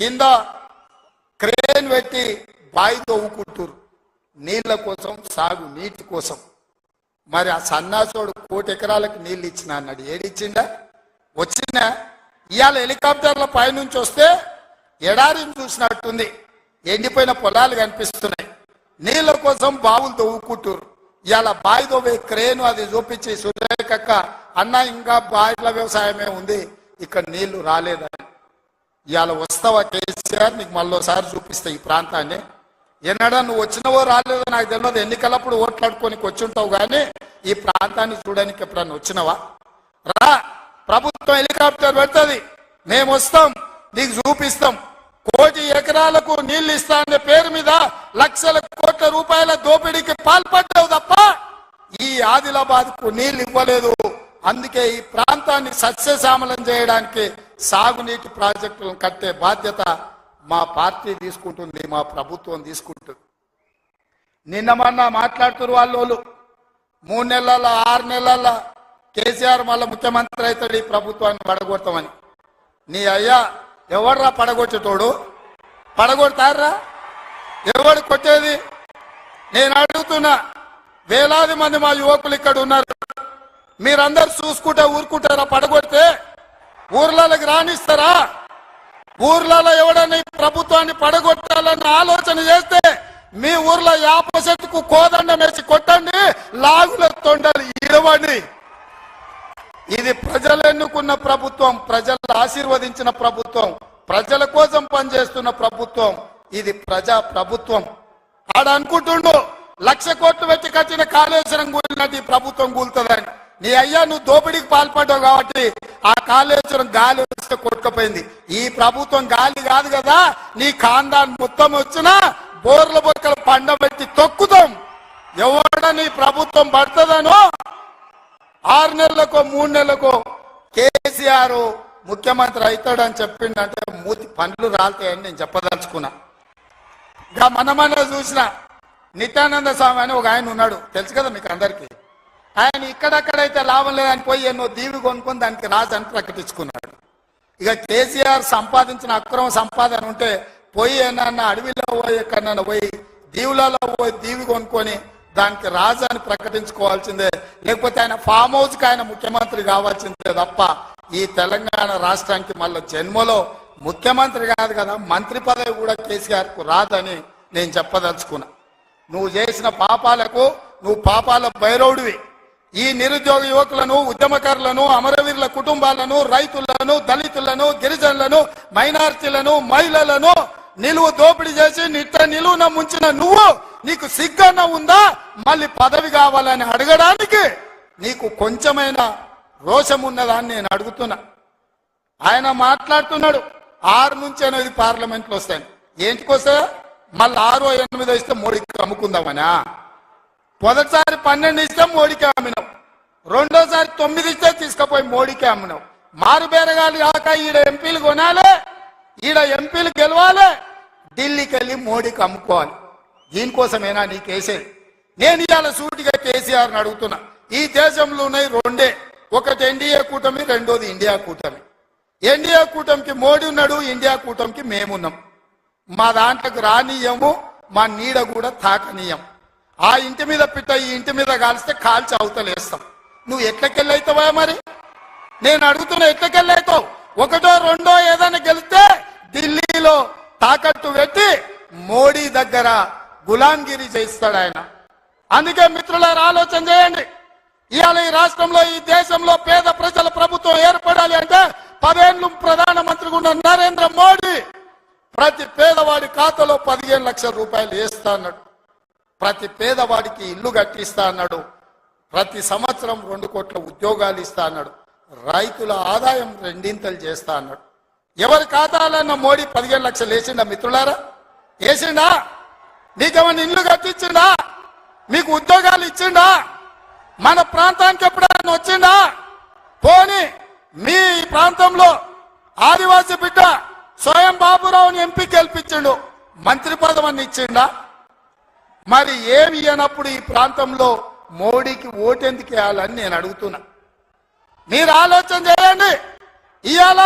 కింద క్రేన్ పెట్టి బాయి తవ్వుకుంటారు నీళ్ల కోసం, సాగు నీటి కోసం. మరి ఆ సన్నాసోడు 1 కోటి ఎకరాలకు నీళ్ళు ఇచ్చిన అన్నాడు. ఏడిచ్చిండా? వచ్చినా ఇవాళ హెలికాప్టర్ల పైనుంచి వస్తే ఎడారిని చూసినట్టుంది, ఎండిపోయిన పొలాలు కనిపిస్తున్నాయి. నీళ్ల కోసం బావులు తవ్వుకుంటారు. ఇవాళ బావి తవ్వే క్రేను అది చూపించి సురేఖక్క అన్న ఇంకా బాయిల వ్యవసాయమే ఉంది, ఇక్కడ నీళ్లు రాలేదని. ఇవాళ వస్తావా కేసీఆర్? నీకు మళ్ళోసారి చూపిస్తా ఈ ప్రాంతాన్ని. ఎన్నడా నువ్వు వచ్చినవో రాలేదో నాకు తెలియదు, ఎన్నికలప్పుడు ఓట్లాడుకోనికి వచ్చి ఉంటావు, కానీ ఈ ప్రాంతాన్ని చూడడానికి ఎప్పుడన్నా వచ్చినవా? రా, ప్రభుత్వం హెలికాప్టర్ పెడుతుంది, మేము వస్తాం, నీకు చూపిస్తాం. 1 కోటి ఎకరాలకు నీళ్లు ఇస్తా అనే పేరు మీద లక్షల కోట్ల రూపాయల దోపిడీకి పాల్పడ్డావు తప్ప ఈ ఆదిలాబాద్ కు నీళ్లు ఇవ్వలేదు. అందుకే ఈ ప్రాంతాన్ని సస్యశ్యామలం చేయడానికి సాగునీటి ప్రాజెక్టులను కట్టే బాధ్యత మా పార్టీ తీసుకుంటుంది, మా ప్రభుత్వం తీసుకుంటుంది. నిన్న మొన్న మాట్లాడుతున్నారు వాళ్ళు 3 నెలల 6 నెలల కేసీఆర్ మళ్ళీ ముఖ్యమంత్రి అవుతాడు, ఈ ప్రభుత్వాన్ని పడగొడతామని. నీ అయ్యా ఎవడ్రా పడగొచ్చేటోడు? పడగొడతారా? ఎవడు కొట్టేది? నేను అడుగుతున్నా, వేలాది మంది మా యువకులు ఇక్కడ ఉన్నారు, మీరందరూ చూసుకుంటే ఊరుకుంటారా? పడగొడితే ఊర్లలోకి రానిస్తారా? ఊర్లలో ఎవడన్నా ఈ ప్రభుత్వాన్ని పడగొట్టాలన్న ఆలోచన చేస్తే మీ ఊర్లో 50 చెట్టుకు కోదండం వేసి కొట్టండి, లాగుల తొండలు ఇడవండి. ఇది ప్రజలు ఎన్నుకున్న ప్రభుత్వం, ప్రజలు ఆశీర్వదించిన ప్రభుత్వం, ప్రజల కోసం పనిచేస్తున్న ప్రభుత్వం. ఇది ప్రజా ప్రభుత్వం. ఆడ అనుకుంటుండు 1,00,000 కోట్లు పెట్టి కట్టిన కాళేశ్వరం కూలినట్టు ఈ ప్రభుత్వం కూలుతుందని. నీ అయ్యా నువ్వు దోపిడీకి పాల్పడ్డావు కాబట్టి ఆ కాళేశ్వరం గాలి వస్తే కొట్టుకుపోయింది. ఈ ప్రభుత్వం గాలి కాదు కదా, నీ ఖాందాన్ మొత్తం వచ్చినా బోర్ల బొక్కలు పండబెట్టి తొక్కుతాం. ఎవడని ప్రభుత్వం పడుతుందనో 6 నెలలకో 3 నెలలకో కేసీఆర్ ముఖ్యమంత్రి అవుతాడని చెప్పిండంటే మూతి పండ్లు రాలుతాయని నేను చెప్పదలుచుకున్నా. ఇంకా మనమన్నా చూసిన నిత్యానంద స్వామి అని ఒక ఆయన ఉన్నాడు, తెలుసు కదా మీకు అందరికీ. ఆయన ఇక్కడక్కడైతే లాభం లేదని పోయి ఎన్నో దీవి కొనుక్కొని దానికి రాజని ప్రకటించుకున్నాడు. ఇక కేసీఆర్ సంపాదించిన అక్రమ సంపాదన ఉంటే పోయి ఏమన్నా అడవిలో పోయి ఎక్కడన్నా పోయి దీవులలో పోయి దీవి కొనుక్కొని దానికి రాజు అని ప్రకటించుకోవాల్సిందే, లేకపోతే ఆయన ఫామ్ హౌస్కి ఆయన ముఖ్యమంత్రి కావాల్సిందే తప్ప ఈ తెలంగాణ రాష్ట్రానికి మళ్ళీ జన్మలో ముఖ్యమంత్రి కాదు కదా, మంత్రి పదవి కూడా కేసీఆర్కు రాదని నేను చెప్పదలుచుకున్నా. నువ్వు చేసిన పాపాలకు నువ్వు పాపాల భైరవుడివి. ఈ నిరుద్యోగ యువకులను, ఉద్యమకారులను, అమరవీరుల కుటుంబాలను, రైతులను, దళితులను, గిరిజనులను, మైనారిటీలను, మహిళలను నిలువు దోపిడీ చేసి నిలువున ముంచిన నువ్వు, నీకు సిగ్గన్న ఉందా మళ్ళీ పదవి కావాలని అడగడానికి? నీకు కొంచెమైనా రోషం ఉన్నదా అని నేను అడుగుతున్నా. ఆయన మాట్లాడుతున్నాడు 6 నుంచి 8 పార్లమెంట్లు వస్తాయి. ఏంటికి వస్తాయా? మళ్ళీ 6 or 8 ఇస్తే మోడీకి అమ్ముకుందామనా? మొదటిసారి 12 ఇస్తే మోడీకి అమ్మినావు, రెండోసారి 9 ఇస్తే తీసుకుపోయి మోడీకి అమ్మినావు. మారు బేరగాలి కాక ఈడ ఎంపీలు కొనాలి, ఈడ ఎంపీలు గెలవాలి, ఢిల్లీకి వెళ్ళి మోడీకి అమ్ముకోవాలి. దీనికోసమేనా నీకేసేది? నేను ఇవాళ సూటిగా కేసీఆర్ని అడుగుతున్నా. ఈ దేశంలో ఉన్నాయి 2, ఒకటి ఎన్డీఏ కూటమి, రెండోది ఇండియా కూటమి. ఎన్డీఏ కూటమికి మోడీ ఉన్నాడు, ఇండియా కూటమికి మేమున్నాం. మా దాంట్లోకి రానీయము, మా నీడ కూడా తాకనీయం. ఆ ఇంటి మీద పిట్ట ఈ ఇంటి మీద కాలిస్తే కాల్చి అవతలేస్తాం. నువ్వు ఎట్లకెళ్ళైతావా? మరి నేను అడుగుతున్నా, ఎట్లకెళ్ళైతావు? 1, 2 ఏదైనా గెలిస్తే ఢిల్లీలో తాకట్టు పెట్టి మోడీ దగ్గర గులాంగిరి చేయిస్తాడు ఆయన. అందుకే మిత్రులారా ఆలోచన చేయండి. ఇవాళ ఈ రాష్ట్రంలో, ఈ దేశంలో పేద ప్రజల ప్రభుత్వం ఏర్పడాలి అంటే 10 ఏళ్ళు ప్రధానమంత్రిగా ఉన్న నరేంద్ర మోడీ ప్రతి పేదవాడి ఖాతాలో 15 లక్షల రూపాయలు వేస్తా అన్నాడు. ప్రతి పేదవాడికి ఇల్లు కట్టిస్తా అన్నాడు. ప్రతి సంవత్సరం 2 కోట్ల ఉద్యోగాలు ఇస్తా అన్నాడు. రైతుల ఆదాయం 2 చేస్తా అన్నాడు. ఎవరి ఖాతాలన్న మోడీ 15 లక్షలు వేసిండా? మిత్రులారా వేసిండా? మీకేమన్నా ఇల్లు కట్టించిండా? మీకు ఉద్యోగాలు ఇచ్చిండా? మన ప్రాంతానికి ఎప్పుడైనా వచ్చిందా? పోనీ మీ ప్రాంతంలో ఆదివాసీ బిడ్డ స్వయం బాబురావుని ఎంపీ గెలిపించిండు, మంత్రి పదవిని ఇచ్చిండా? మరి ఏమి ఇయ్యనప్పుడు ఈ ప్రాంతంలో మోడీకి ఓటెందుకు వేయాలని నేను అడుగుతున్నా. మీరు ఆలోచన చేయండి. ఇవాళ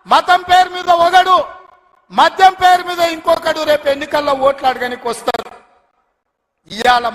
మతం పేరు మీద ఒకడు మద్యం పేరు మీద ఇంకొకడు రేపు ఎన్నికల్లో ఓట్లు అడగనికి వస్తారు. ఇవాళ